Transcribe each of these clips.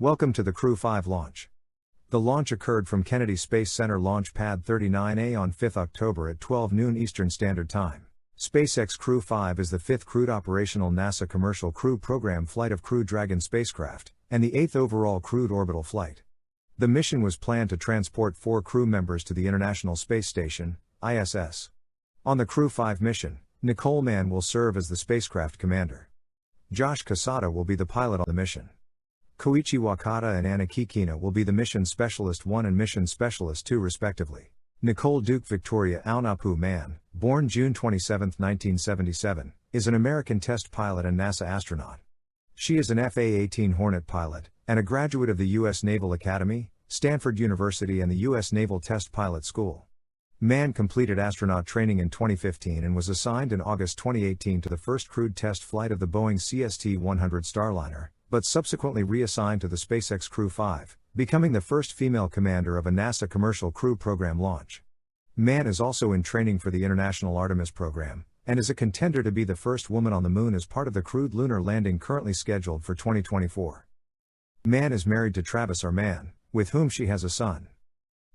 Welcome to the Crew 5 launch. The launch occurred from Kennedy Space Center Launch Pad 39A on 5 October at 12 noon Eastern Standard Time. SpaceX Crew 5 is the fifth crewed operational NASA Commercial Crew Program flight of Crew Dragon spacecraft, and the eighth overall crewed orbital flight. The mission was planned to transport 4 crew members to the International Space Station, ISS. On the Crew 5 mission, Nicole Mann will serve as the spacecraft commander. Josh Casada will be the pilot on the mission. Koichi Wakata and Anna Kikina will be the Mission Specialist 1 and Mission Specialist 2 respectively. Nicole Duke Victoria Aunapu Mann, born June 27, 1977, is an American test pilot and NASA astronaut. She is an FA-18 Hornet pilot, and a graduate of the U.S. Naval Academy, Stanford University and the U.S. Naval Test Pilot School. Mann completed astronaut training in 2015 and was assigned in August 2018 to the first crewed test flight of the Boeing CST-100 Starliner, but subsequently reassigned to the SpaceX Crew 5, becoming the first female commander of a NASA Commercial Crew Program launch. Mann is also in training for the International Artemis program, and is a contender to be the first woman on the Moon as part of the crewed lunar landing currently scheduled for 2024. Mann is married to Travis R. Mann, with whom she has a son.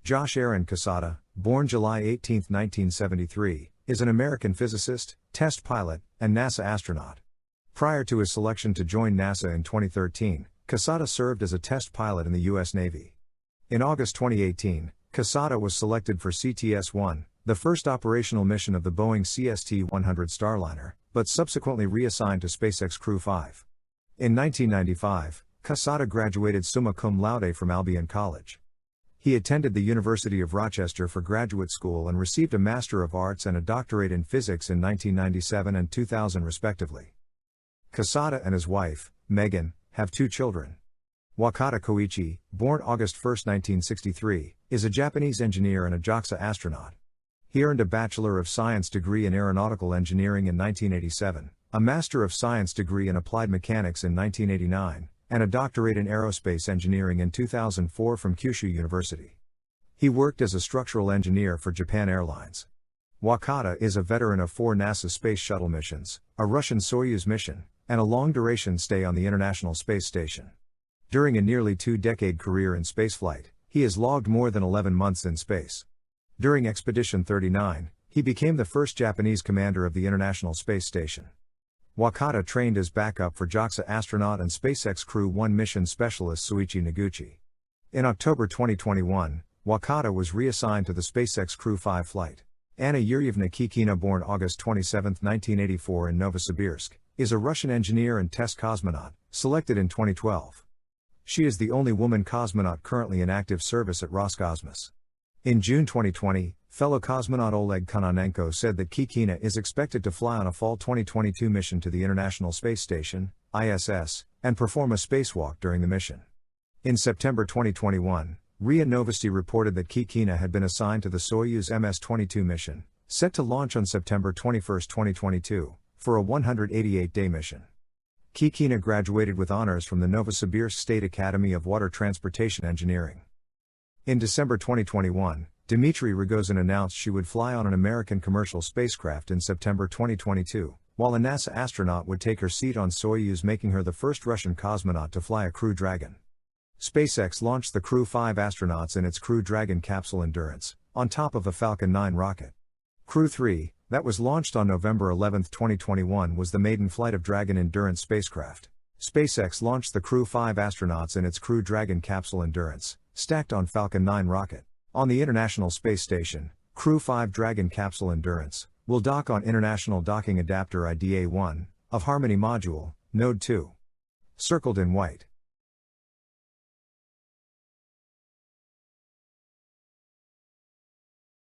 Josh Aaron Casada, born July 18, 1973, is an American physicist, test pilot, and NASA astronaut. Prior to his selection to join NASA in 2013, Casada served as a test pilot in the U.S. Navy. In August 2018, Casada was selected for CTS-1, the first operational mission of the Boeing CST-100 Starliner, but subsequently reassigned to SpaceX Crew 5. In 1995, Casada graduated summa cum laude from Albion College. He attended the University of Rochester for graduate school and received a Master of Arts and a doctorate in physics in 1997 and 2000 respectively. Casada and his wife, Megan, have 2 children. Wakata Koichi, born August 1, 1963, is a Japanese engineer and a JAXA astronaut. He earned a Bachelor of Science degree in Aeronautical Engineering in 1987, a Master of Science degree in Applied Mechanics in 1989, and a doctorate in Aerospace Engineering in 2004 from Kyushu University. He worked as a structural engineer for Japan Airlines. Wakata is a veteran of 4 NASA Space Shuttle missions, a Russian Soyuz mission, and a long-duration stay on the International Space Station. During a nearly 2-decade career in spaceflight, he has logged more than 11 months in space. During Expedition 39, he became the first Japanese commander of the International Space Station. Wakata trained as backup for JAXA astronaut and SpaceX Crew 1 mission specialist Soichi Noguchi. In October 2021, Wakata was reassigned to the SpaceX Crew 5 flight. Anna Yuryevna Kikina, born August 27, 1984 in Novosibirsk, is a Russian engineer and test cosmonaut, selected in 2012. She is the only woman cosmonaut currently in active service at Roscosmos. In June 2020, fellow cosmonaut Oleg Kononenko said that Kikina is expected to fly on a fall 2022 mission to the International Space Station, ISS, and perform a spacewalk during the mission. In September 2021, RIA Novosti reported that Kikina had been assigned to the Soyuz MS-22 mission, set to launch on September 21, 2022, for a 188-day mission. Kikina graduated with honors from the Novosibirsk State Academy of Water Transportation Engineering. In December 2021, Dmitry Rogozin announced she would fly on an American commercial spacecraft in September 2022, while a NASA astronaut would take her seat on Soyuz, making her the first Russian cosmonaut to fly a Crew Dragon. SpaceX launched the Crew 5 astronauts in its Crew Dragon capsule Endurance, on top of a Falcon 9 rocket. Crew 3, that was launched on November 11, 2021, was the maiden flight of Dragon Endurance spacecraft. SpaceX launched the Crew 5 astronauts in its Crew Dragon capsule Endurance, stacked on Falcon 9 rocket. On the International Space Station, Crew 5 Dragon capsule Endurance will dock on International Docking Adapter IDA-1 of Harmony Module, Node 2. Circled in white.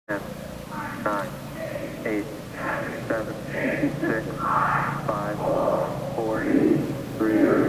10, 9, 8, 7, 6, 5, 4, 3,